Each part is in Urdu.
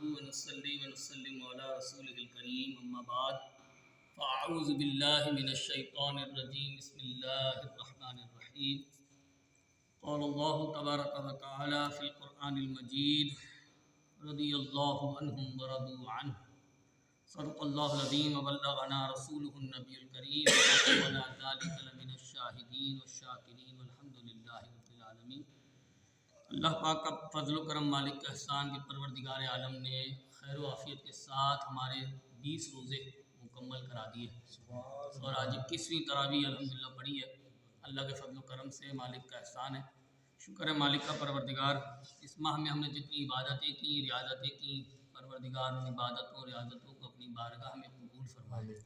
نحمده ونصلي ونسلم على رسوله الكريم أما بعد فأعوذ بالله من الشيطان الرجيم بسم الله الرحمن الرحيم قال الله تبارك وتعالى في القرآن المجيد رضي الله عنهم ورضوا عنه صدق الله العظيم وبلغنا رسوله النبي الكريم ونحن ذلك لمن الشاهدين والشاكرين والحمد لله رب العالمين۔ اللہ پاک کا فضل و کرم، مالک کا احسان کہ پروردگار عالم نے خیر و عافیت کے ساتھ ہمارے 20 روزے مکمل کرا دیے اور آج 21ویں تراویح الحمدللہ پڑھی ہے۔ اللہ کے فضل و کرم سے مالک کا احسان ہے، شکر ہے مالک کا پروردگار۔ اس ماہ میں ہم نے جتنی عبادتیں کی، ریاضتیں کی، پروردگار ان عبادتوں ریاضتوں کو اپنی بارگاہ میں قبول فرمائے۔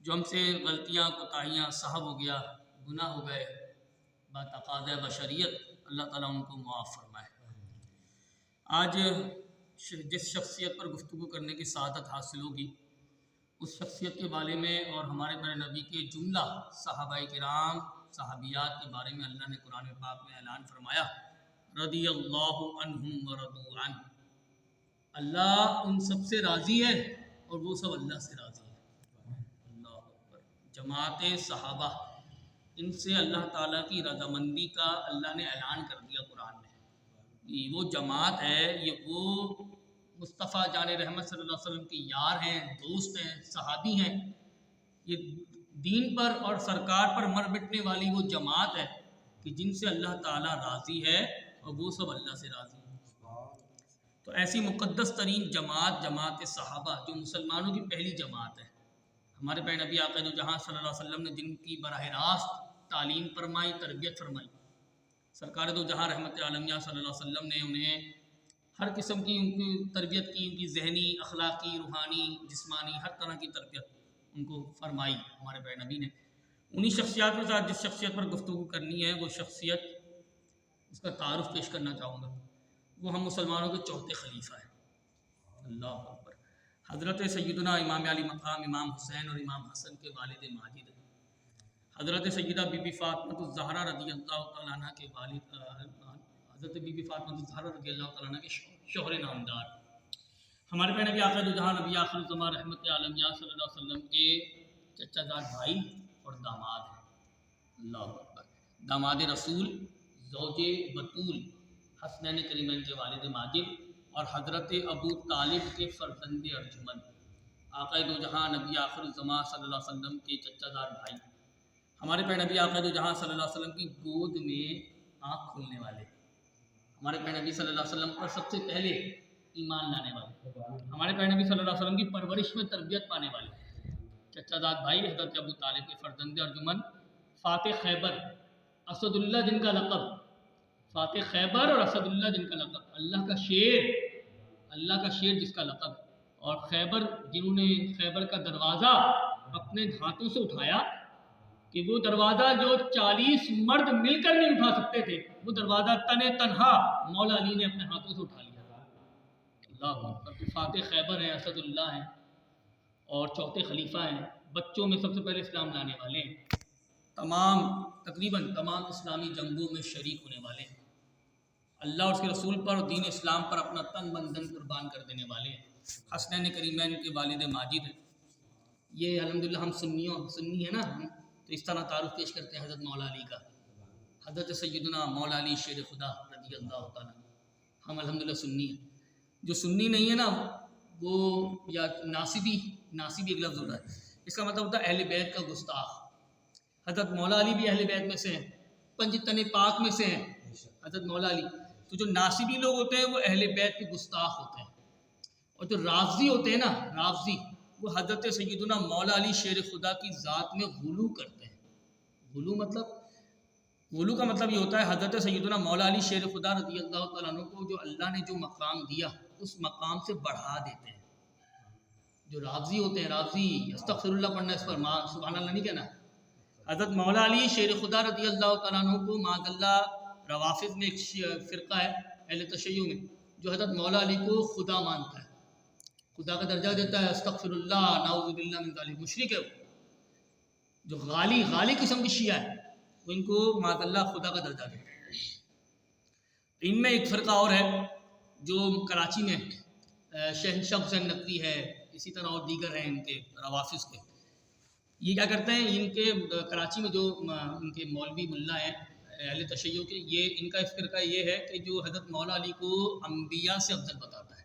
جو ہم سے غلطیاں کوتاہیاں صحب ہو گیا، گناہ ہو گئے بتقاضۂ بشریت، اللہ تعالیٰ ان کو معاف فرمائے۔ آج جس شخصیت پر گفتگو کرنے کی سعادت حاصل ہوگی اس شخصیت کے بارے میں اور ہمارے پیارے نبی کے جملہ صحابہ کرام صحابیات کے بارے میں اللہ نے قرآن پاک میں اعلان فرمایا، رضی اللہ عنہم ورضوا عنہ، اللہ ان سب سے راضی ہے اور وہ سب اللہ سے راضی ہے۔ اللہ اکبر۔ جماعت صحابہ، ان سے اللہ تعالیٰ کی رضامندی کا اللہ نے اعلان کر دیا قرآن میں۔ یہ وہ جماعت ہے، یہ وہ مصطفیٰ جان رحمت صلی اللہ علیہ وسلم کے یار ہیں، دوست ہیں، صحابی ہیں۔ یہ دین پر اور سرکار پر مر مٹنے والی وہ جماعت ہے کہ جن سے اللہ تعالیٰ راضی ہے اور وہ سب اللہ سے راضی ہیں۔ تو ایسی مقدس ترین جماعت، جماعت صحابہ، جو مسلمانوں کی پہلی جماعت ہے، ہمارے پیارے نبی آقا دو جہاں صلی اللہ علیہ وسلم نے جن کی براہ راست تعلیم فرمائی، تربیت فرمائی، سرکار دو جہاں رحمت عالمیہ صلی اللہ علیہ وسلم نے انہیں ہر قسم کی ان کی تربیت کی، ان کی ذہنی، اخلاقی، روحانی، جسمانی، ہر طرح کی تربیت ان کو فرمائی ہمارے پیارے نبی نے۔ انہی شخصیات کے ساتھ جس شخصیت پر گفتگو کرنی ہے، وہ شخصیت، اس کا تعارف پیش کرنا چاہوں گا، وہ ہم مسلمانوں کے چوتھے خلیفہ ہیں۔ اللہ اکبر۔ حضرت سیدنا امام علی مقام امام حسین اور امام حسن کے والد ماجد، حضرت سیدہ بی بی فاطمہ الزہرا رضی اللہ تعالیٰ عنہ کے والد، حضرت بی بی فاطمہ الزہرا رضی اللہ تعالیٰ عنہ کے شوہر نامدار، ہمارے پیارے نبی آقا دو جہاں نبی آخر الزمان رحمت عالمیہ صلی اللہ علیہ وسلم کے چچا زاد بھائی اور داماد ہیں۔ اللہ اکبر۔ داماد رسول، زوج بطول، حسنین کریمین کے والد ماجد اور حضرت ابو طالب کے فرزند ارجمند، آقا دو جہاں نبی آخر الزمان صلی اللہ علیہ وسلم کے چچا زاد بھائی، ہمارے پیارے نبی آقا دو جہاں صلی اللہ علیہ وسلم کی گود میں آنکھ کھولنے والے، ہمارے پیارے نبی صلی اللہ علیہ وسلم پر سب سے پہلے ایمان لانے والے، ہمارے پیارے نبی صلی اللہ علیہ وسلم کی پرورش میں تربیت پانے والے چچا زاد بھائی حضرت ابو طالب کے فرزند ارجمند، فاتح خیبر، اسد اللہ جن کا لقب، فاتح خیبر اور اسد اللہ جن کا لقب، اللہ کا شیر، اللہ کا شیر جس کا لقب، اور خیبر جنہوں نے خیبر کا دروازہ اپنے ہاتھوں سے اٹھایا کہ وہ دروازہ جو 40 مرد مل کر نہیں اٹھا سکتے تھے، وہ دروازہ تنہا مولا علی نے اپنے ہاتھوں سے اٹھا لیا۔ اللہ اکبر۔ فاتح خیبر ہیں، اسد اللہ ہیں اور چوتھے خلیفہ ہیں، بچوں میں سب سے پہلے اسلام لانے والے ہیں، تقریباً تمام اسلامی جنگوں میں شریک ہونے والے ہیں، اللہ اور اس کے رسول پر اور دین اسلام پر اپنا تن من دھن قربان کر دینے والے ہیں، حسنین کریمین کے والد ماجد ہیں۔ یہ الحمدللہ ہم سنی ہیں نا، تو اس طرح تعارف پیش کرتے ہیں حضرت مولا علی کا، حضرت سیدنا مولا علی شیر خدا رضی اللہ تعالیٰ۔ ہم الحمدللہ سنی ہیں۔ جو سنی نہیں ہے نا، وہ یا ناصبی ایک لفظ ہوتا ہے، اس کا مطلب ہوتا ہے اہل بیت کا گستاخ۔ حضرت مولا علی بھی اہل بیت میں سے ہیں، پنجتن پاک میں سے ہیں حضرت مولا علی۔ تو جو ناصبی لوگ ہوتے ہیں وہ اہل بیت کے گستاخ ہوتے ہیں، اور جو رافضی ہوتے ہیں نا، رافضی، وہ حضرت سیدنا مولا علی شیر خدا کی ذات میں غلو کرتے ہیں۔ غلو کا مطلب یہ ہوتا ہے حضرت سیدنا مولا علی شیر خدا رضی اللہ تعالیٰ عنہ کو جو اللہ نے جو مقام دیا اس مقام سے بڑھا دیتے ہیں۔ جو رافضی ہوتے ہیں، رافضی، استغفر اللہ پڑھنا اس پر، سبحان اللہ نہیں کہنا۔ حضرت مولا علی شیر خدا رضی اللہ تعالیٰ عنہ کو معاذ اللہ روافض میں ایک فرقہ ہے اہل تشیع میں، جو حضرت مولا علی کو خدا مانتا ہے، خدا کا درجہ دیتا ہے، استغفر اللہ، نعوذ باللہ من ذالک، مشرک ہے وہ۔ جو غالی قسم کی شیعہ ہے وہ ان کو معاذ اللہ خدا کا درجہ دیتا ہے۔ ان میں ایک فرقہ اور ہے جو کراچی میں شہنشاہ حسین نقوی ہے، اسی طرح اور دیگر ہیں ان کے روافظ کے. یہ کیا کرتے ہیں، ان کے کراچی میں جو ان کے مولوی ملا ہیں اہل تشیع کے، یہ ان کا فرقہ یہ ہے کہ جو حضرت مولا علی کو انبیاء سے افضل بتاتا ہے،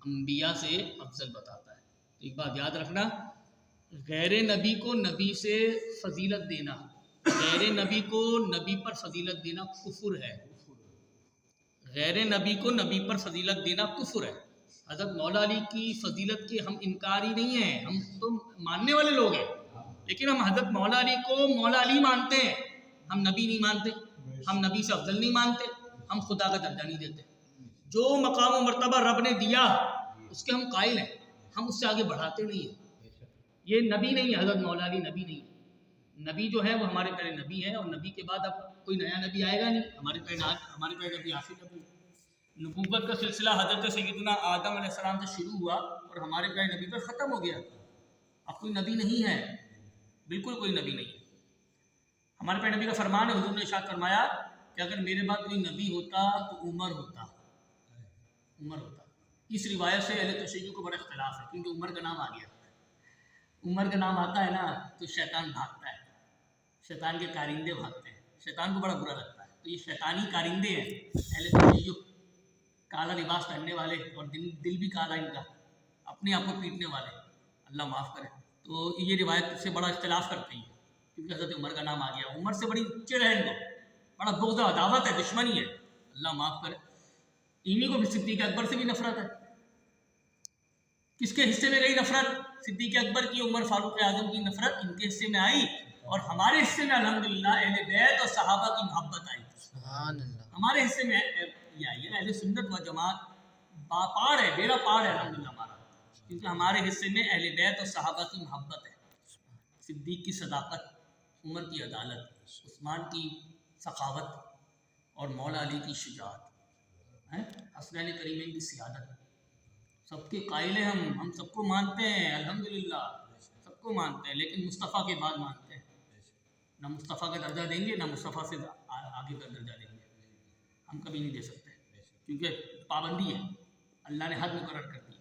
انبیاء سے افضل بتاتا ہے. ایک بات یاد رکھنا، غیر نبی کو نبی سے فضیلت دینا، غیر نبی کو نبی پر فضیلت دینا کفر ہے. غیر نبی کو نبی پر فضیلت دینا کفر ہے. حضرت مولا علی کی فضیلت کے ہم انکاری نہیں ہیں، ہم تو ماننے والے لوگ ہیں، لیکن ہم حضرت مولا علی کو مولا علی مانتے ہیں، ہم نبی نہیں مانتے، ہم نبی سے افضل نہیں مانتے، ہم خدا کا درجہ نہیں دیتے. جو مقام و مرتبہ رب نے دیا اس کے ہم قائل ہیں، ہم اس سے آگے بڑھاتے نہیں ہیں. یہ نبی نہیں ہے، حضرت مولا علی نبی نہیں ہے. نبی جو ہے وہ ہمارے پہلے نبی ہے، اور نبی کے بعد اب کوئی نیا نبی آئے گا نہیں. ہمارے پہلے نبی آخری نبی. نبوت کا سلسلہ حضرت سیدنا آدم علیہ السلام سے شروع ہوا اور ہمارے پہلے نبی پر ختم ہو گیا. اب کوئی نبی نہیں ہے، بالکل کوئی نبی نہیں ہے. ہمارے پہلے نبی کا فرمان ہے، حضور نے ارشاد فرمایا کہ اگر میرے بعد کوئی نبی ہوتا تو عمر ہوتا. عمر ہوتا. اس روایت سے اہل تشیع کو بڑا اختلاف ہے، کیونکہ عمر کا نام آ گیا. عمر کا نام آتا ہے نا تو شیطان بھاگتا ہے، شیطان کے کارندے بھاگتے ہیں، شیطان کو بڑا برا لگتا ہے. تو یہ شیطانی کارندے ہیں اہل تشیع، کالا لباس پہننے والے، اور دل بھی کالا ان کا، اپنے آپ کو پیٹنے والے، اللہ معاف کرے. تو یہ روایت سے بڑا اختلاف کرتے ہیں، کیونکہ حضرت عمر کا نام آ گیا. عمر سے بڑی چڑ ہے ان کو، بڑا بغض عداوت ہے، دشمنی ہے، اللہ معاف کرے. انہی کو بھی صدیق اکبر سے بھی نفرت ہے. کس کے حصے میں گئی نفرت؟ صدیق اکبر کی، عمر فاروق اعظم کی نفرت ان کے حصے میں آئی، اور ہمارے حصے میں الحمدللہ اہل بیت اور صحابہ کی محبت آئی. سبحان اللہ. ہمارے حصے میں یہ آئی ہے. اہل سنت و جماعت پاڑ ہے، بیڑا پاڑ ہے الحمدللہ ہمارا، کیونکہ ہمارے حصے میں اہل بیت اور صحابہ کی محبت ہے. صدیق کی صداقت، عمر کی عدالت، عثمان کی سخاوت، اور مولا علی کی شجاعت، حسنین کریمین کی سیادت. سب کے قائل ہیں ہم سب کو مانتے ہیں الحمدللہ، سب کو مانتے ہیں، لیکن مصطفیٰ کے بعد مانتے ہیں. نہ مصطفیٰ کا درجہ دیں گے، نہ مصطفیٰ سے آگے کا درجہ دیں گے. ہم کبھی نہیں دے سکتے، کیونکہ پابندی ہے، اللہ نے حد مقرر کر دیا.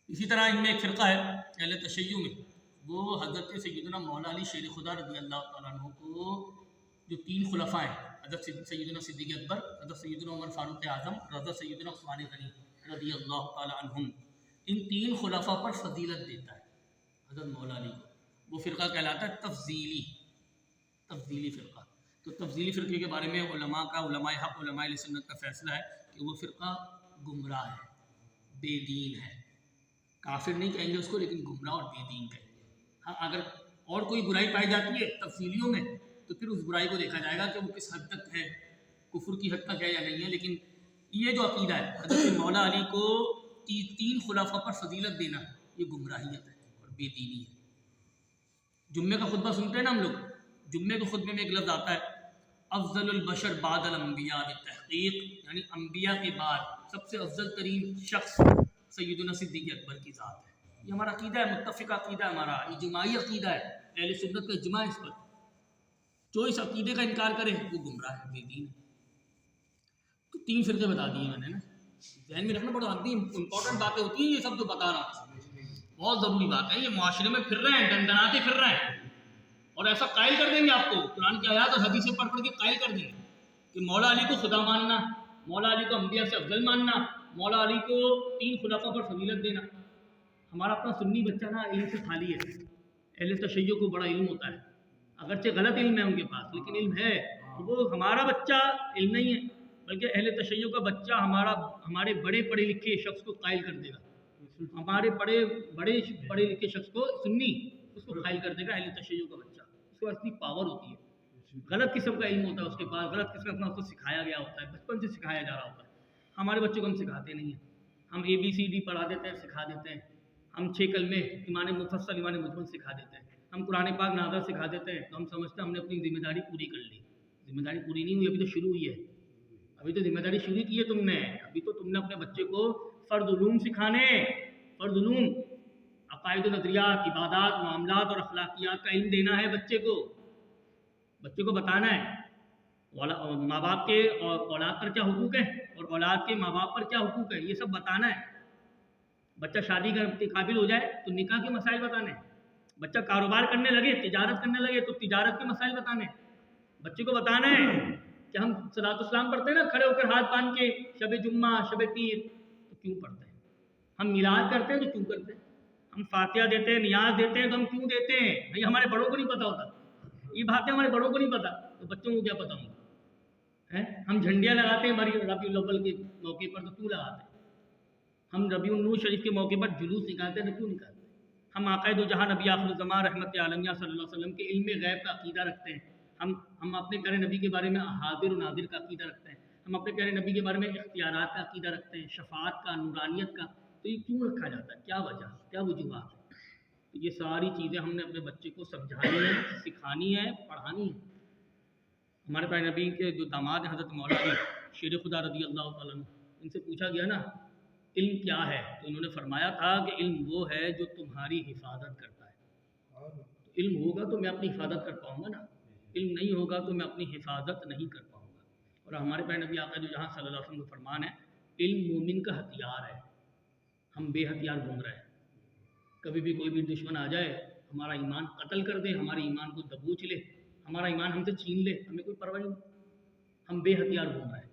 اسی طرح ان میں ایک فرقہ ہے اہل تشیع میں، وہ حضرت سیدنا مولا علی شیر خدا رضی اللہ تعالیٰ عنہ کو، جو 3 خلفاء ہیں، حضرت سیدنا صدیق اکبر، حضرت سیدنا عمر فاروق اعظم، حضرت سیدنا عثمان غنی رضی اللہ تعالیٰ عنہم، ان 3 خلفاء پر فضیلت دیتا ہے حضرت مولا علی کو. وہ فرقہ کہلاتا ہے تفضیلی فرقہ. تو تفضیلی فرقے کے بارے میں علماء حق، علماء اہل سنت کا فیصلہ ہے کہ وہ فرقہ گمراہ ہے، بے دین ہے. کافر نہیں کہیں گے اس کو، لیکن گمراہ اور بے دین کہیں گے. ہاں، اگر اور کوئی برائی پائی جاتی ہے تفصیلیوں میں تو پھر اس برائی کو دیکھا جائے گا کہ وہ کس حد تک ہے، کفر کی حد تک ہے یا نہیں ہے. لیکن یہ جو عقیدہ ہے حضرت مولا علی کو 3 خلفاء پر فضیلت دینا، یہ گمراہیت ہے اور بے دینی ہے. جمعے کا خطبہ سنتے ہیں نا ہم لوگ، جمعے کے خطبے میں ایک لفظ آتا ہے افضل البشر بعد الانبیاء بالتحقیق، یعنی انبیاء کے بعد سب سے افضل ترین شخص سیدنا صدیق اکبر کی ذات ہے. یہ ہمارا عقیدہ ہے، متفق عقیدہ ہے، ہمارا اجماعی عقیدہ ہے، اہل سنت کا اجماع اس پر. جو اس عقیدے کا انکار کرے وہ گمراہ ہے، بے دین ہے. تو 3 فرقے بتا دیے میں نے نا، ذہن میں رکھنا بڑا امپورٹنٹ باتیں ہوتی ہیں. یہ سب جو بتا رہا ہوں بہت ضروری بات ہے. یہ معاشرے میں پھر رہے ہیں، دندناتے پھر رہے ہیں، اور ایسا قائل کر دیں گے آپ کو، قرآن کی آیات اور حدیثیں پڑھ کے قائل کر دیں گے کہ مولا علی کو خدا ماننا، مولا علی کو انبیاء سے افضل ماننا، مولا علی کو 3 خلفاء پر فضیلت دینا. ہمارا اپنا سنی بچہ نا علم سے خالی ہے. اہل تشیع کو بڑا علم ہوتا ہے، اگرچہ غلط علم ہے ان کے پاس، لیکن علم ہے. وہ ہمارا بچہ علم نہیں ہے، بلکہ اہل تشیع کا بچہ ہمارے بڑے پڑھے لکھے شخص کو قائل کر دے گا. ہمارے بڑے پڑھے لکھے شخص کو سنی، اس کو قائل کر دے گا اہل تشیع کا بچہ. اس کو اصلی پاور ہوتی ہے. غلط قسم کا علم ہوتا ہے اس کے پاس، غلط قسم کا اس کو سکھایا گیا ہوتا ہے، بچپن سے سکھایا جا رہا ہوتا ہے. ہمارے بچوں کو ہم سکھاتے نہیں ہیں. ہم ABCD پڑھا دیتے ہیں، سکھا دیتے ہیں. ہم 6 کلمے ایمان مفصل ایمان مجمل سکھا دیتے ہیں. ہم قرآن پاک نازل سکھا دیتے ہیں، تو ہم سمجھتے ہیں ہم نے اپنی ذمہ داری پوری کر لی. ذمہ داری پوری نہیں ہوئی، ابھی تو شروع ہوئی ہے. ابھی تو ذمہ داری شروع کی ہے تم نے. ابھی تو تم نے اپنے بچے کو فرض علوم سکھانے، فرض علوم، عقائد و نظریات، عبادات، معاملات اور اخلاقیات کا علم دینا ہے بچے کو. بچے کو بتانا ہے. ماں باپ کے اور اولاد پر کیا حقوق ہیں اور اولاد کے ماں باپ پر کیا حقوق ہے، یہ سب بتانا ہے۔ بچہ شادی کے قابل ہو جائے تو نکاح کے مسائل بتانے، بچہ کاروبار کرنے لگے، تجارت کرنے لگے تو تجارت کے مسائل بتانے، بچے کو بتانا ہے کہ ہم صلاۃ السلام پڑھتے ہیں نا کھڑے ہو کر ہاتھ باندھ کے، شب جمعہ شب پیر، تو کیوں پڑھتے ہیں؟ ہم میلاد کرتے ہیں تو کیوں کرتے ہیں؟ ہم فاتحہ دیتے ہیں، نیاز دیتے ہیں تو ہم کیوں دیتے ہیں؟ بھائی ہمارے بڑوں کو نہیں پتا ہوتا، یہ باتیں ہمارے بڑوں کو نہیں پتا تو بچوں کو کیا پتا ہوگا؟ ہم جھنڈیاں لگاتے ہیں ہماری ربیع الاول کے موقع پر تو کیوں لگاتے ہیں؟ ہم ربیع النور شریف کے موقع پر جلوس نکالتے ہیں تو کیوں نکالتے ہیں؟ ہم عقائد و جہاں نبی آخر الزمان رحمت عالمیہ صلی اللہ علیہ وسلم کے علم غیب کا عقیدہ رکھتے ہیں، ہم اپنے پیارے نبی کے بارے میں حاضر و ناظر کا عقیدہ رکھتے ہیں، ہم اپنے پیارے نبی کے بارے میں اختیارات کا عقیدہ رکھتے ہیں، شفاعت کا، نورانیت کا، تو یہ کیوں رکھا جاتا ہے؟ کیا وجہ، کیا وجوہات ہے؟ تو یہ ساری چیزیں ہم نے اپنے بچے کو سمجھانی ہے، سکھانی ہے، پڑھانی ہے۔ ہمارے پیارے نبی کے جو داماد ہیں حضرت مولا علی شیر خدا رضی اللہ تعالیٰ عنہ، ان سے پوچھا گیا نا علم کیا ہے، تو انہوں نے فرمایا تھا کہ علم وہ ہے جو تمہاری حفاظت کرتا ہے۔ علم ہوگا تو میں اپنی حفاظت کر پاؤں گا نا، علم نہیں ہوگا تو میں اپنی حفاظت نہیں کر پاؤں گا۔ اور ہمارے پیارے نبی آقا جہاں صلی اللہ علیہ وسلم کا فرمان ہے، علم مومن کا ہتھیار ہے۔ ہم بے ہتھیار گھوم رہے ہیں، کبھی بھی کوئی بھی دشمن آ جائے، ہمارا ایمان قتل کر دے، ہمارے ایمان کو دبوچ لے، ہمارا ایمان ہم سے چھین لے، ہمیں کوئی پرواہ نہیں، ہم بے ہتھیار گھوم رہے ہیں۔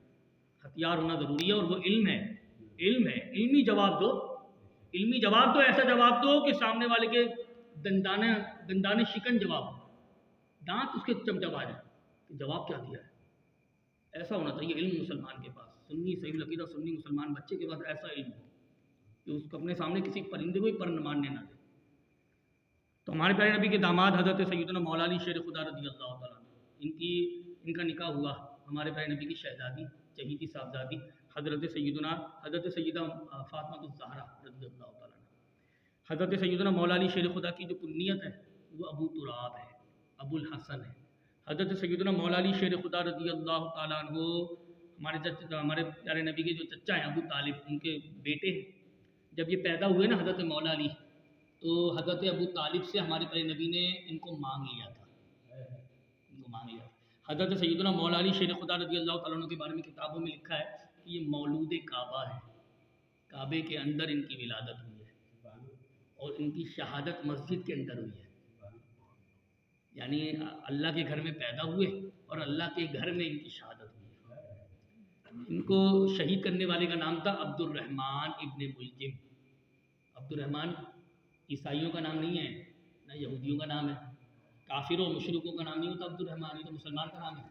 ہتھیار ہونا ضروری ہے اور وہ علم ہے، علم ہے، علمی جواب دو، علمی جواب دو، ایسا جواب دو کہ سامنے والے کے دندانے شکن جواب ہو، دانت اس کے چمچما جائے کہ جواب کیا دیا ہے۔ ایسا ہونا چاہیے علم مسلمان کے پاس، سنی صحیح العقیدہ سنی مسلمان بچے کے پاس ایسا علم ہو کہ اس کو اپنے سامنے کسی پرندے کو ہی پر ماننے نہ دے۔ تو ہمارے پیارے نبی کے داماد حضرت سیدنا مولا علی شیر خدا رضی اللہ تعالیٰ عنہ، ان کا نکاح ہوا، ہمارے پیارے نبی کی شہزادی چہیتی صاحبزادی حضرت سیدہ فاطمہ الزہرا رضی اللہ تعالیٰ عنہ۔ حضرت سیدنا مولا علی شیر خدا کی جو کنیت ہے وہ ابو تراب ہے، ابو الحسن ہے۔ حضرت سیدنا مولا علی شیر خدا رضی اللہ تعالیٰ عنہ ہمارے پیارے نبی کے جو چچا ہیں ابو طالب، ان کے بیٹے ہیں۔ جب یہ پیدا ہوئے نا حضرت مولا علی، تو حضرت ابو طالب سے ہمارے پیارے نبی نے ان کو مانگ لیا تھا، حضرت سیدنا مولا علی شیر خدا رضی اللہ تعالیٰ عنہ کے بارے میں کتابوں میں لکھا ہے کہ یہ مولود کعبہ ہے، کعبے کے اندر ان کی ولادت ہوئی ہے اور ان کی شہادت مسجد کے اندر ہوئی ہے، یعنی اللہ کے گھر میں پیدا ہوئے اور اللہ کے گھر میں ان کی شہادت ہوئی ہے۔ ان کو شہید کرنے والے کا نام تھا عبد الرحمن ابن ملجم۔ عبد الرحمن عیسائیوں کا نام نہیں ہے، نہ یہودیوں کا نام ہے، کافروں اور مشرکوں کا نام نہیں ہوتا عبد الرحمن، یہ تو مسلمان کا نام ہے۔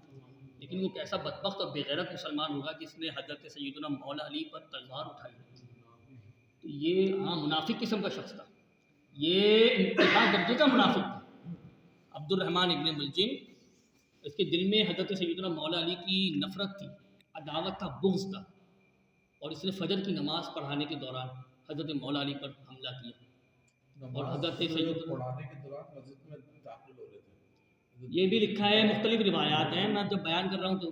لیکن وہ کیسا بدبخت اور بے غیرت مسلمان ہوگا جس نے حضرت سیدنا مولا علی پر تلوار اٹھائی، تو یہ منافق قسم کا شخص تھا، یہ انتہا درجے کا منافق تھا عبد الرحمن ابن ملجم۔ اس کے دل میں حضرت سیدنا مولا علی کی نفرت تھی، عداوت تھا، بغض تھا، اور اس نے فجر کی نماز پڑھانے کے دوران حضرت مولا علی پر حملہ کیا اور حضرت سیدنا پڑھانے کے دوران مسجد میں داخل ہو رہے تھے، یہ بھی لکھا ہے، مختلف روایات ہیں، میں جب بیان کر رہا ہوں تو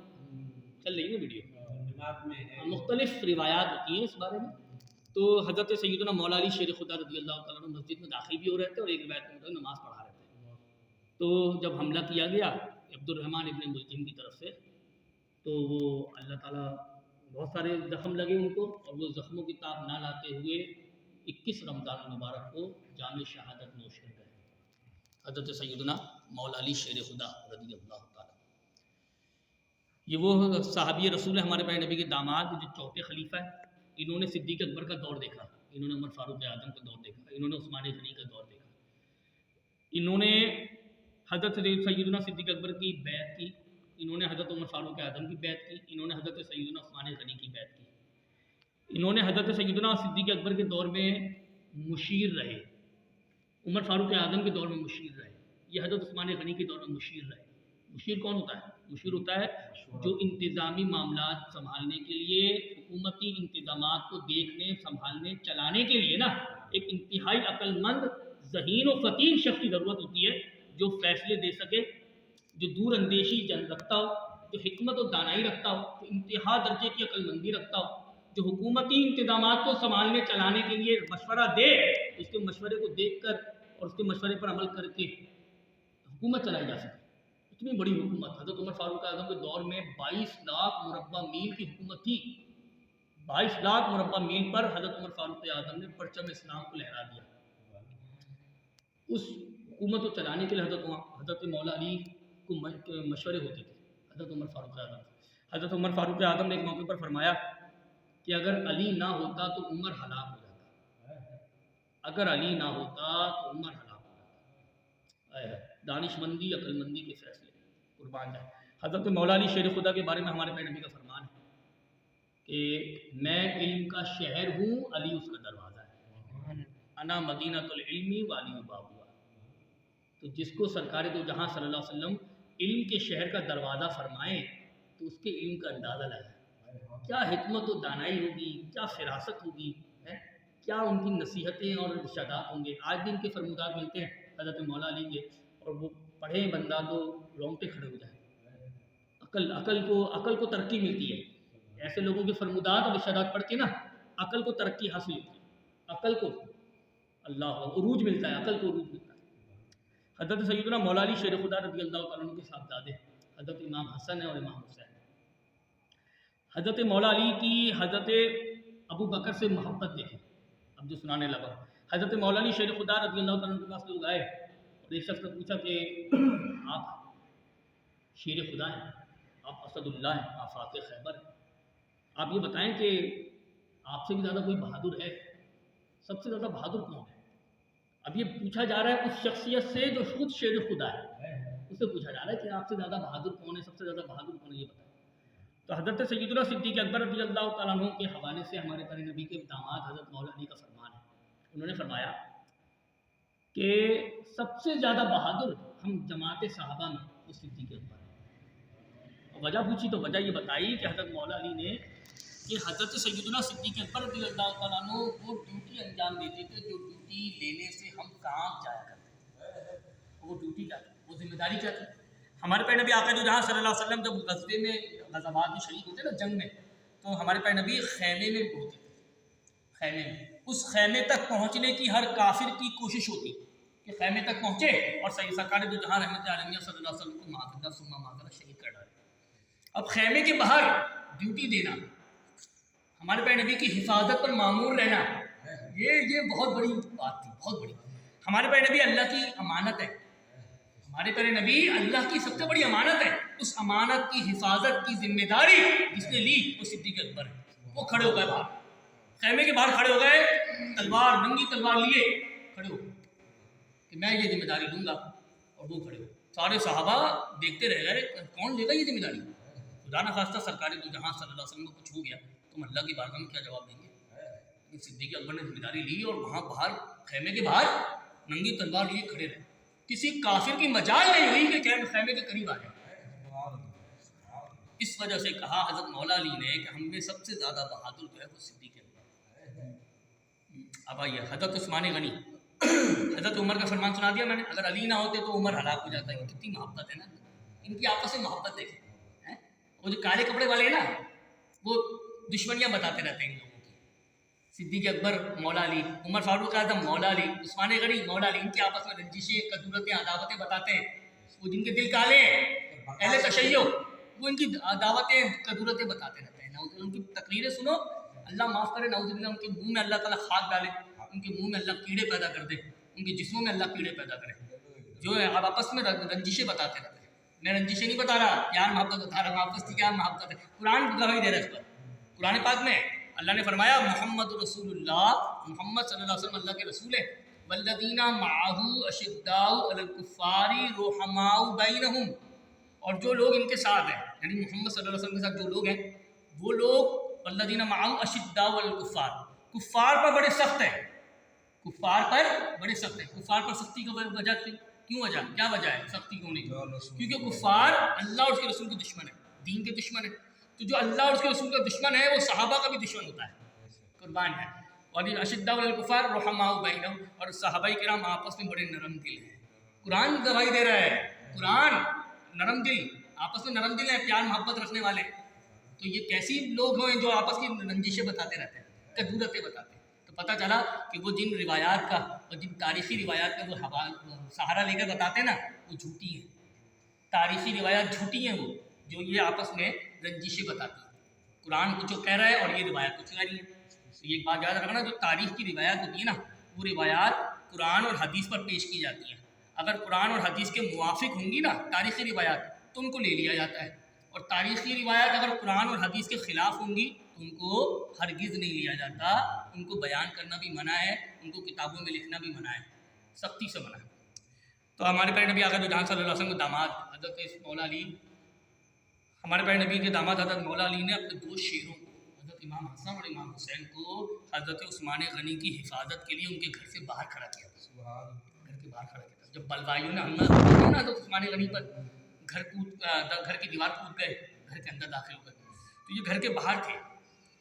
چل رہی ہے ویڈیو، مختلف روایات ہوتی ہیں اس بارے میں۔ تو حضرت سیدنا مولا علی شیر خدا رضی اللہ تعالیٰ عنہ مسجد میں داخل بھی ہو رہے تھے اور ایک روایت کے مطابق نماز پڑھا رہے تھے۔ تو جب حملہ کیا گیا عبد الرحمن ابن ملجم کی طرف سے، تو وہ اللہ تعالیٰ بہت سارے زخم لگے ان کو، اور وہ زخموں کی تاب نہ لاتے ہوئے 21 رمضان المبارک کو جام شہادت نوش کر گئے حضرت سیدنا مولا علی شیر خدا رضی اللہ تعالیٰ۔ یہ وہ صحابی رسول ہے ہمارے پیارے نبی کے داماد جو چوتھے خلیفہ ہیں۔ انہوں نے صدیق اکبر کا دور دیکھا، انہوں نے عمر فاروق اعظم کا دور دیکھا، انہوں نے عثمان غنی کا دور دیکھا، انہوں نے حضرت سیدنا صدیق اکبر کی بیعت کی، انہوں نے حضرت عمر فاروق اعظم کی بیعت کی، انہوں نے حضرت سیدنا عثمان غنی کی بیعت کی، انہوں نے حضرت سیدنا صدیق اکبر کے دور میں مشیر رہے، عمر فاروق اعظم کے دور میں مشیر رہے، یہ حضرت عثمان غنی کے دور میں مشیر رہے۔ مشیر کون ہوتا ہے؟ مشیر ہوتا ہے جو انتظامی معاملات سنبھالنے کے لیے، حکومتی انتظامات کو دیکھنے، سنبھالنے، چلانے کے لیے نا ایک انتہائی عقل مند، ذہین و فطین شخص کی ضرورت ہوتی ہے، جو فیصلے دے سکے، جو دور اندیشی رکھتا ہو، جو حکمت و دانائی رکھتا ہو، جو انتہا درجے کی عقل مندی رکھتا ہو، جو حکومتی انتظامات کو سنبھالنے چلانے کے لیے مشورہ دے، اس کے مشورے کو دیکھ کر اور اس کے مشورے پر عمل کر کے حکومت چلائی جا سکے۔ اتنی بڑی حکومت حضرت عمر فاروق اعظم کے دور میں 22 لاکھ مربع میل کی حکومت تھی. 22 لاکھ مربع میل پر حضرت عمر فاروق اعظم نے پرچم اسلام کو لہرا دیا. اس حکومت کو چلانے کے لیے حضرت مولا علی کو مشورے ہوتے تھے. حضرت عمر فاروق اعظم نے ایک موقع پر فرمایا کہ اگر علی نہ ہوتا تو عمر ہلاک ہو جاتا. اگر علی نہ ہوتا تو عمر ہلاک ہو جاتا. دانش مندی عقل مندی کے فیصلے قربان جائے. حضرت مولا علی شیر خدا کے بارے میں ہمارے پیارے نبی کا فرمان ہے کہ میں علم کا شہر ہوں، علی اس کا دروازہ ہے. انا مدینہ العلم وعلی بابوا. تو جس کو سرکار دو جہاں صلی اللہ علیہ وسلم علم کے شہر کا دروازہ فرمائیں تو اس کے علم کا اندازہ لگائیں. کیا حکمت و دانائی ہوگی، کیا فراست ہوگی، کیا ان کی نصیحتیں اور ارشادات ہوں گے. آج بھی ان کے فرمودات ملتے ہیں حضرت مولا علی کے، اور وہ پڑھے بندہ تو رونگٹے کھڑے ہو جائیں. عقل کو ترقی ملتی ہے. ایسے لوگوں کے فرمودات اور ارشادات پڑھ کے نا عقل کو ترقی حاصل ہوتی ہے. عقل کو اللہ عروج ملتا ہے، عقل کو عروج ملتا ہے. حضرت سیدنا مولا علی شیر خدا رضی اللہ تعالیٰ عنہ کے صاحبزادے حضرت امام حسن اور امام حسین. حضرت مولا علی کی حضرت ابو بکر سے محبت دیکھیں. اب جو سنانے لگا، حضرت مولا علی شیر خدا رضی اللہ تعالیٰ عنہ کے پاس لوگ آئے اور ایک شخص نے پوچھا کہ آپ شیر خدا ہیں، آپ اسد اللہ ہیں، آپ فاتح خیبر ہیں، آپ یہ بتائیں کہ آپ سے بھی زیادہ کوئی بہادر ہے؟ سب سے زیادہ بہادر کون ہے؟ اب یہ پوچھا جا رہا ہے اس شخصیت سے جو خود شیر خدا ہے. اس سے پوچھا جا رہا ہے کہ آپ سے زیادہ بہادر کون ہے، سب سے زیادہ بہادر کون ہے، یہ بتائیں. تو حضرت سیدنا صدیق اکبر رضی اللہ تعالیٰ عنہ کے حوالے سے ہمارے پیارے نبی کے داماد حضرت مولا علی کا فرمان ہے. انہوں نے فرمایا کہ سب سے زیادہ بہادر ہم جماعت صحابہ میں وہ صدیق اکبر ہے. وجہ پوچھی تو وجہ یہ بتائی کہ حضرت مولا علی نے کہ حضرت سیدنا صدیق اکبر رضی اللہ تعالیٰ عنہ وہ ڈیوٹی انجام دیتے تھے جو ڈیوٹی لینے سے ہم کام جایا کرتے. وہ ڈیوٹی کیا تھی، وہ ذمہ داری کیا تھی. ہمارے پیارے نبی آقا جہاں صلی اللہ علیہ وسلم جب غزوے میں غزوات میں شریک ہوتے نا جنگ میں، تو ہمارے پیارے نبی خیمے میں ہوتے تھے. خیمے میں اس خیمے تک پہنچنے کی ہر کافر کی کوشش ہوتی کہ خیمے تک پہنچے اور صحیح سرکار دو جہاں رحمت عالمیہ صلی اللہ علیہ وسلم کو معذرت ثم معذرت شہید کر ڈالے. اب خیمے کے باہر ڈیوٹی دینا، ہمارے پیارے نبی کی حفاظت پر معمور رہنا، یہ بہت بڑی بات تھی، بہت بڑی. ہمارے پیارے نبی اللہ کی امانت ہے. ہمارے پیارے نبی اللہ کی سب سے بڑی امانت ہے. اس امانت کی حفاظت کی ذمہ داری جس نے لی وہ صدیق اکبر ہے. وہ کھڑے ہو گئے باہر، خیمے کے باہر کھڑے ہو گئے، تلوار ننگی تلوار لیے کھڑے ہو کہ میں یہ ذمہ داری لوں گا. اور وہ کھڑے ہو، سارے صحابہ دیکھتے رہ گئے کون لے گا یہ ذمہ داری. خدا نہ خواستہ سرکار دو جہاں صلی اللہ علیہ وسلم کو کچھ ہو گیا تم اللہ کی بارگاہ میں کیا جواب دیں گے. صدیق اکبر نے ذمہ داری لی اور وہاں باہر خیمے کے باہر ننگی تلوار لیے کھڑے رہے. کسی کافر کی مجال نہیں ہوئی کہ خیمے کے قریب آ جائے. اس وجہ سے کہا حضرت مولا علی نے کہ ہم میں سب سے زیادہ بہادر جو ہے وہ صدیق اکبر. اب آئیے حضرت عثمان غنی، حضرت عمر کا فرمان سنا دیا میں نے، اگر علی نہ ہوتے تو عمر ہلاک ہو جاتا ہے. کتنی محبت ہے نا ان کی آپس میں محبت دیکھیں. وہ جو کالے کپڑے والے ہیں نا وہ دشمنیاں بتاتے رہتے ہیں ان لوگوں کی. صدیق اکبر مولا علی، عمر فاروق اعظم مولا علی، عثمان غنی مولا علی، ان کی آپس میں رنجشیں کدورتیں عداوتیں بتاتے ہیں. وہ جن کے دل کالے ہیں اہل تشیع وہ ان کی عداوتیں کدورتیں بتاتے رہتے ہیں. ان کی تقریریں سنو، اللہ معاف کرے نعوذ باللہ، ان کے منہ میں اللہ تعالیٰ خاک ڈالے، ان کے منہ میں اللہ کیڑے پیدا کر دے، ان کے جسموں میں اللہ کیڑے پیدا کرے. جو ہے آپ آپس میں رنجشیں بتاتے رہتے ہیں. میں رنجشیں نہیں بتا رہا، پیار محبت بتا رہا ہوں. آپس کی کیا محبت ہے، قرآن گواہی دے رہا ہے اس پر. قرآن پاک میں اللہ نے فرمایا محمد رسول اللہ، محمد صلی اللہ علیہ وسلم اللہ کے رسول ہے. والذین معہ اشداء علی الکفار رحماء بینہم، اور جو لوگ ان کے ساتھ ہیں یعنی محمد صلی اللہ علیہ وسلم کے ساتھ جو لوگ ہیں وہ لوگ والذین معہ اشداء علی الکفار، کفار پر بڑے سخت ہیں. کفار پر بڑے سخت ہیں. کفار پر سختی کی وجہ کیوں وجہ کیا وجہ ہے سختی کیوں نہیں؟ کیونکہ کفار اللہ اور اس کے رسول کے دشمن ہیں، دین کے دشمن ہیں. تو جو اللہ اور اس کے رسول کا دشمن ہے وہ صحابہ کا بھی دشمن ہوتا ہے، قربان ہے. اور اشداء علی الکفار رحماء بینہم، اور صحابہ کرام آپس میں بڑے نرم دل ہیں. قرآن گواہی دے رہا ہے، قرآن نرم دل، آپس میں نرم دل ہیں، پیار محبت رکھنے والے. تو یہ کیسی لوگ ہیں جو آپس کی رنجشیں بتاتے رہتے ہیں، کدورتیں بتاتے ہیں. تو پتہ چلا کہ وہ جن روایات کا اور جن تاریخی روایات کا وہ سہارا لے کر بتاتے ہیں نا وہ جھوٹی ہیں. تاریخی روایات جھوٹی ہیں، وہ جو یہ آپس میں رنجشیں بتاتی ہیں، قرآن کچھ کہہ رہا ہے اور یہ روایت کچھ کہہ رہی ہے۔ تو یہ ایک بات یاد رکھنا، جو تاریخ کی روایات ہوتی ہے نا، وہ روایات قرآن اور حدیث پر پیش کی جاتی ہیں۔ اگر قرآن اور حدیث کے موافق ہوں گی نا تاریخی روایات تو ان کو لے لیا جاتا ہے، اور تاریخی روایات اگر قرآن اور حدیث کے خلاف ہوں گی تو ان کو ہرگز نہیں لیا جاتا، ان کو بیان کرنا بھی منع ہے، ان کو کتابوں میں لکھنا بھی منع ہے، سختی سے منع ہے۔ تو ہمارے پیارے نبی آقا جہاں صلی اللہ علیہ وسلم کے داماد حضرت مولا علی، ہمارے پیارے نبی کے داماد حضرت مولا علی نے اپنے دو شیروں کو، حضرت امام حسن اور امام حسین کو، حضرت عثمان غنی کی حفاظت کے لیے ان کے گھر سے باہر کھڑا کیا تھا، گھر کے باہر کھڑا کیا تھا۔ جب بلوائیوں نے حملہ کیا نا حضرت عثمان غنی پر، گھر کی دیوار کود گئے، گھر کے اندر داخل ہو گئے، تو یہ گھر کے باہر تھے۔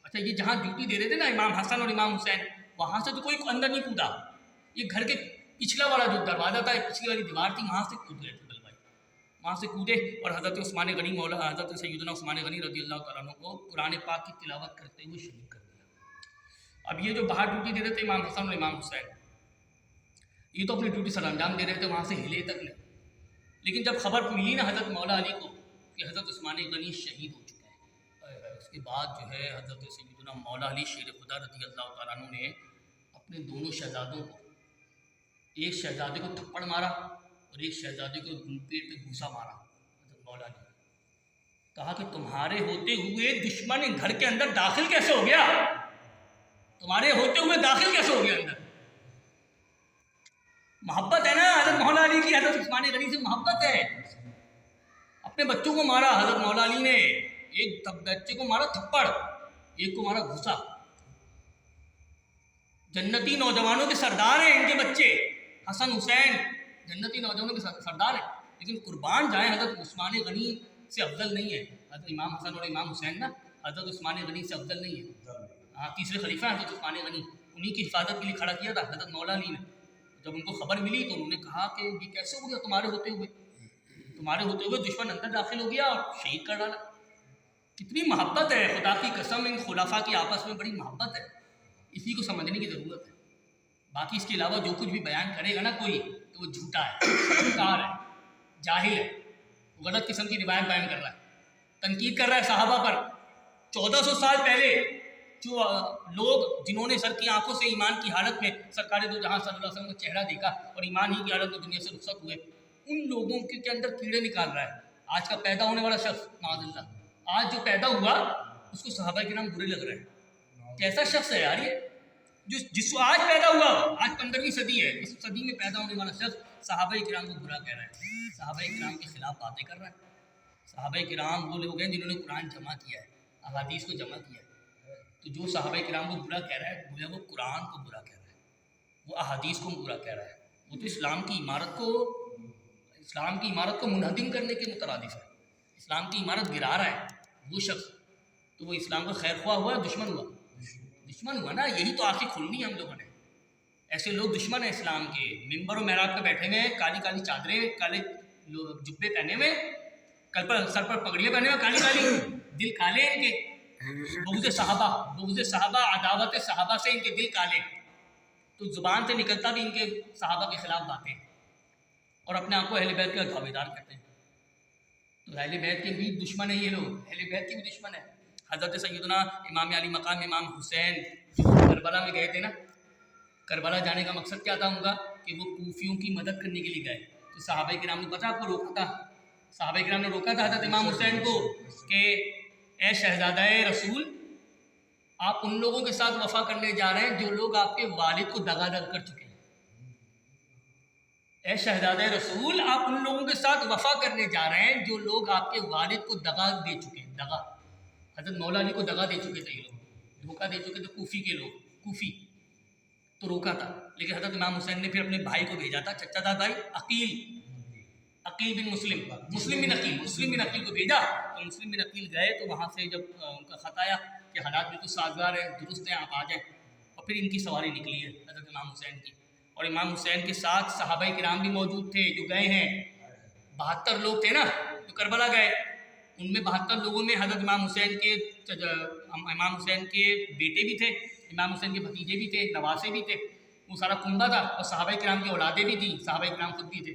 اچھا، یہ جہاں ڈیوٹی دے رہے تھے نا امام حسن اور امام حسین، وہاں سے تو کوئی اندر نہیں کودا، یہ گھر کے پچھلا والا جو دروازہ تھا، پچھلی والی دیوار تھی، وہاں سے کود گئے تھے بلوائی، وہاں سے کودے اور حضرت عثمان غنی مولا حضرت سیدنا عثمان غنی رضی اللہ تعالیٰ عنہ کو قرآن پاک کی تلاوت کرتے ہوئے شہید کر دیا۔ اب یہ جو باہر ڈیوٹی دے رہے تھے امام حسن اور امام حسین، یہ تو اپنی ڈیوٹی سر انجام دے رہے تھے، وہاں سے ہلے تک نہیں۔ لیکن جب خبر ملی نا حضرت مولا علی کو کہ حضرت عثمان غنی شہید ہو چکے ہیں، اس کے بعد جو ہے حضرت سیدنا مولا علی شیر خدا رضی اللہ تعالیٰ عنہ نے اپنے دونوں شہزادوں کو، ایک شہزادے کو تھپڑ مارا اور ایک شہزادے کو پیٹ پہ گھوسا مارا۔ حضرت مولا علی نے کہا کہ تمہارے ہوتے ہوئے دشمن گھر کے اندر داخل کیسے ہو گیا، تمہارے ہوتے ہوئے داخل کیسے ہو گیا اندر؟ محبت ہے نا حضرت مولا علی کی، حضرت عثمان غنی سے محبت ہے۔ اپنے بچوں کو مارا حضرت مولا علی نے، ایک بچے کو مارا تھپڑ، ایک کو مارا گھوسا۔ جنتی نوجوانوں کے سردار ہیں ان کے بچے، حسن حسین جنتی نوجوانوں کے سردار ہیں، لیکن قربان جائیں حضرت عثمان غنی سے افضل نہیں ہے۔ حضرت امام حسن اور امام حسین نا حضرت عثمان غنی سے افضل نہیں ہے۔ ہاں، تیسرے خلیفہ ہیں حضرت عثمان غنی، انہی کی حفاظت کے لیے کھڑا کیا تھا حضرت مولا علی نے۔ جب ان کو خبر ملی تو انہوں نے کہا کہ یہ کیسے ہو گیا، تمہارے ہوتے ہوئے دشمن اندر داخل ہو گیا اور شہید کر ڈالا۔ کتنی محبت ہے، خدا کی قسم ان خلفاء کی آپس میں بڑی محبت ہے، اسی کو سمجھنے کی ضرورت ہے۔ باقی اس کے علاوہ جو کچھ بھی بیان کرے گا نا کوئی تو وہ جھوٹا ہے، بدکار ہے، جاہل ہے، غلط قسم کی روایت بیان کر رہا ہے، تنقید کر رہا ہے صحابہ پر۔ 1400 سال پہلے جو لوگ جنہوں نے سر کی آنکھوں سے ایمان کی حالت میں سرکار دو جہاں صلی اللہ علیہ وسلم کا چہرہ دیکھا اور ایمان ہی کی حالت میں دنیا سے رخصت ہوئے، ان لوگوں کے اندر کیڑے نکال رہا ہے۔ آج کا پیدا ہونے والا شخص، معاذ اللہ، آج جو پیدا ہوا اس کو صحابہ کے نام برے لگ رہے ہیں۔ کیسا شخص ہے یار یہ، جس کو آج پیدا ہوا، آج 15ویں صدی ہے، اس صدی میں پیدا ہونے والا شخص صحابہ کرام کو برا کہہ رہا ہے، صحابہ کرام کے خلاف باتیں کر رہا ہے۔ صحابہ کرام وہ لوگ ہیں جنہوں نے قرآن جمع کیا ہے، احادیث کو جمع کیا ہے۔ تو جو صحابہ کرام کو برا کہہ رہا ہے گویا وہ قرآن کو برا کہہ رہا ہے، وہ احادیث کو برا کہہ رہا ہے، وہ تو اسلام کی عمارت کو منہدم کرنے کے مترادف ہے، اسلام کی عمارت گرا رہا ہے وہ شخص۔ تو وہ اسلام کا خیر خواہ ہوا، دشمن ہوا نا، یہی تو آنکھیں کھلنی ہم لوگوں نے۔ ایسے لوگ دشمن ہیں اسلام کے، ممبر و محراب پہ بیٹھے ہوئے ہیں، کالی کالی چادریں، کالے جبے پہنے ہوئے، سر پر پگڑیاں پہنے ہوئے کالی کالی، دل کالے ہیں ان کے، بغض صحابہ، عداوت صحابہ سے ان کے دل کالے، تو زبان سے نکلتا بھی ان کے صحابہ کے خلاف باتیں، اور اپنے آپ کو اہل بیت کا دعویدار کہتے ہیں۔ تو اہل بیت کے بھی دشمن ہیں یہ لوگ، اہل بیت کے بھی دشمن ہیں۔ حضرت سیدنا امام علی مقام امام حسین جو کربلا میں گئے تھے نا، کربلا جانے کا مقصد کیا تھا ان کا، کہ وہ کوفیوں کی مدد کرنے کے لیے گئے۔ تو صحابہ کرام نے پتہ آپ کو روکا تھا، صحابہ کرام نے روکا تھا حضرت امام حسین کو کہ اے شہزادہ رسول، آپ ان لوگوں کے ساتھ وفا کرنے جا رہے ہیں جو لوگ آپ کے والد کو دغا دغ کر چکے ہیں۔ اے شہزادہ رسول، آپ ان لوگوں کے ساتھ وفا کرنے جا رہے ہیں جو لوگ آپ کے والد کو دغا دے چکے ہیں۔ دغا، حضرت مولا علی کو دغا دے چکے تھے، یہ لوگ دھوکہ دے چکے تھے، کوفی کے لوگ، کوفی، تو روکا تھا۔ لیکن حضرت امام حسین نے پھر اپنے بھائی کو بھیجا تھا، چچا تھا بھائی عقیل بن مسلم بن عقیل کو بھیجا، تو مسلم بن عقیل گئے تو وہاں سے جب ان کا خط آیا کہ حالات بالکل سازگار ہیں، درست ہیں، آپ آ جائیں، اور پھر ان کی سواری نکلی ہے حضرت امام حسین کی، اور امام حسین کے ساتھ صحابہ کرام بھی موجود تھے جو گئے ہیں، 72 لوگ تھے نا جو کربلا گئے، ان میں 72 لوگوں میں حضرت امام حسین کے بیٹے بھی تھے، امام حسین کے بھتیجے بھی تھے، نواسے بھی تھے، وہ سارا کنبہ تھا، اور صحابہ کرام کی اولادیں بھی تھیں، صحابہ کرام خود بھی تھے۔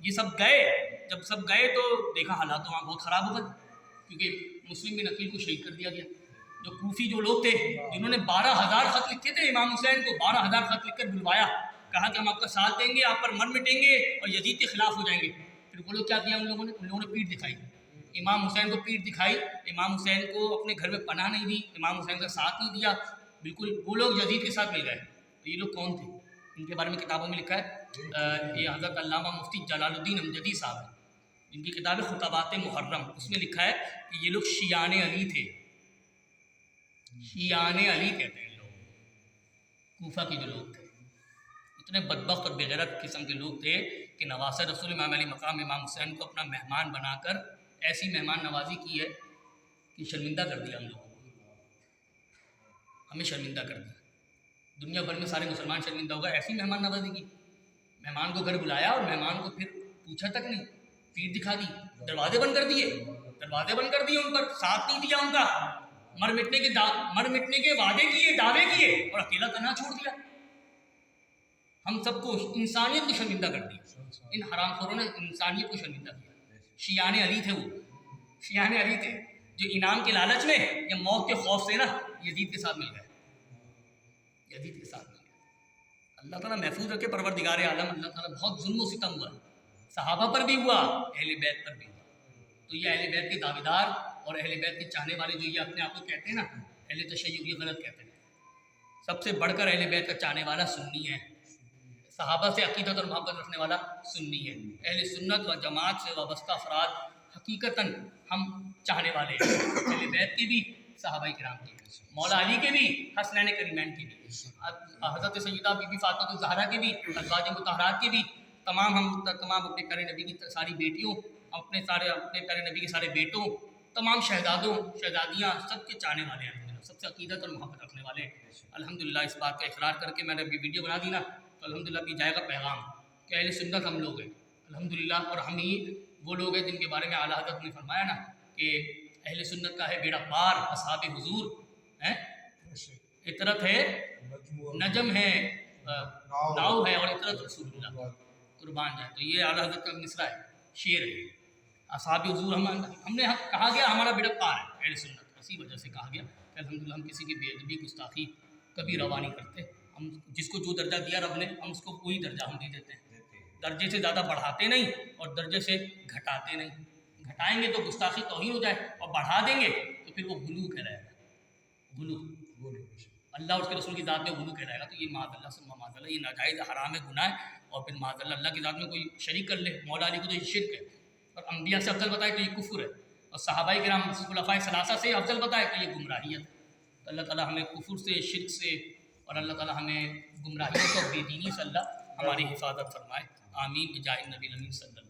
یہ سب گئے. جب سب گئے تو دیکھا حالات وہاں بہت خراب ہو گئے، کیونکہ مسلم بن عقیل کو شہید کر دیا گیا. جو کوفی جو لوگ تھے جنہوں نے 12,000 خط لکھے تھے امام حسین کو، 12,000 خط لکھ کر بلوایا، کہا کہ ہم آپ کا ساتھ دیں گے، آپ پر مر مٹیں گے اور یزید کے خلاف ہو جائیں گے. پھر وہ لوگ کیا کیا ان لوگوں نے پیٹھ دکھائی، امام حسین کو پیٹھ دکھائی، امام حسین کو اپنے گھر میں پناہ نہیں دی، امام حسین کا ساتھ نہیں دیا، بالکل وہ لوگ یزید کے ساتھ مل گئے. تو یہ لوگ کون تھے؟ ان کے بارے میں کتابوں میں لکھا ہے، یہ حضرت علامہ مفتی جلال الدین امجدی صاحب ہیں، ان کی کتاب ہے خطبات محرم، اس میں لکھا ہے کہ یہ لوگ شیعان علی تھے. شیعان علی کہتے ہیں لوگ، کوفہ کے جو لوگ تھے، اتنے بدبخت اور بغیرت قسم کے لوگ تھے کہ نواسہ رسول امام علی مقام امام حسین کو اپنا مہمان بنا کر ایسی مہمان نوازی کی ہے کہ شرمندہ کر دیا ہم لوگوں کو، ہمیں شرمندہ کر دیا. دنیا بھر میں سارے مسلمان شرمندہ ہو گئے، ایسی مہمان نوازی کی. مہمان کو گھر بلایا اور مہمان کو پھر پوچھا تک نہیں، پیٹھ دکھا دی، دروازے بند کر دیے، ان پر ساتھ نہیں دیا ان کا، مر مٹنے کے وعدے کیے، دعوے کیے اور اکیلا تنہا چھوڑ دیا. ہم سب کو، انسانیت کو شرمندہ کر دیا. ان حرام خوروں نے انسانیت کو شرمندہ کیا. شیعان علی تھے، وہ شیعان علی تھے جو انعام کے لالچ میں یا موت کے خوف سے نا یزید کے ساتھ مل گئے، یزید کے ساتھ مل گئے. اللہ تعالیٰ محفوظ رکھے پروردگار عالم. اللہ تعالیٰ بہت ظلم و ستم ہوا، صحابہ پر بھی ہوا، اہل بیت پر بھی ہوا. تو یہ اہل بیت کے دعویدار اور اہل بیت کے چاہنے والے جو یہ اپنے آپ کو کہتے ہیں نا اہل تشیع، یہ غلط کہتے ہیں. سب سے بڑھ کر اہل بیت کا چاہنے والا سنی ہے، صحابہ سے عقیدت اور محبت رکھنے والا سنی ہے. اہل سنت و جماعت سے وابستہ افراد حقیقتاً ہم چاہنے والے ہیں، اہل بیت کی بھی، صحابہ کرام کی بھی، مولا علی کے بھی، حسنین کریمین کی بھی، حضرت سیدہ بی بی فاطمہ الزہرا کے بھی، ازواج مطہرات کے بھی، تمام اپنے پیارے نبی کی ساری بیٹیوں، اپنے پیارے نبی کے سارے بیٹوں، تمام شہزادوں شہزادیاں، سب کے چاہنے والے ہیں، سب سے عقیدت اور محبت رکھنے والے. الحمدللہ اس بات کا اقرار کر کے میں نے ابھی ویڈیو بنا دی نا، تو الحمدللہ بھی جائے گا پیغام کہ اہل سنت ہم لوگ ہیں الحمدللہ. اور ہم ہی وہ لوگ ہیں جن کے بارے میں اعلیٰ حضرت نے فرمایا نا کہ اہل سنت کا ہے بیڑا پار، اصحاب حضور ہیں، اطرت ہے نجم ہے، ناؤ ہے، اور اطرت رسول اللہ، قربان جائے. تو یہ اعلیٰ حضرت کا مصرع ہے، شعر ہے. اصحاب حضور ہم نے کہا گیا ہمارا بیڑا پار ہے اہل سنت، اسی وجہ سے کہا گیا کہ الحمدللہ ہم کسی کی بے ادبی گستاخی کبھی روا نہیں کرتے. ہم جس کو جو درجہ دیا رب نے، ہم اس کو وہی درجہ ہم دے دیتے ہیں، درجے سے زیادہ بڑھاتے نہیں اور درجے سے گھٹاتے نہیں. گھٹائیں گے تو گستاخی توہین ہو جائے، اور بڑھا دیں گے تو پھر وہ غلو کہلائے گا، غلو. اللہ اور اس کے رسول کی ذات میں غلو کہلائے گا. تو یہ معاذ اللہ ثم معاذ اللہ، یہ ناجائز حرام ہے، گناہ ہے. اور پھر معاذ اللہ کی ذات میں کوئی شریک کر لے، مولا علی کو تو یہ شرک ہے، اور انبیاء سے افضل بتائے تو یہ کفر ہے، اور صحابہ کرام خلفائے ثلاثہ سے افضل بتائے تو یہ گمراہیت ہے. تو اللہ تعالیٰ ہمیں کفر سے، شرک سے، اور اللہ تعالیٰ ہمیں گمراہیت اور بے دینی سے اللہ ہماری حفاظت فرمائے. آمین بجاہ النبی الامین صلی اللہ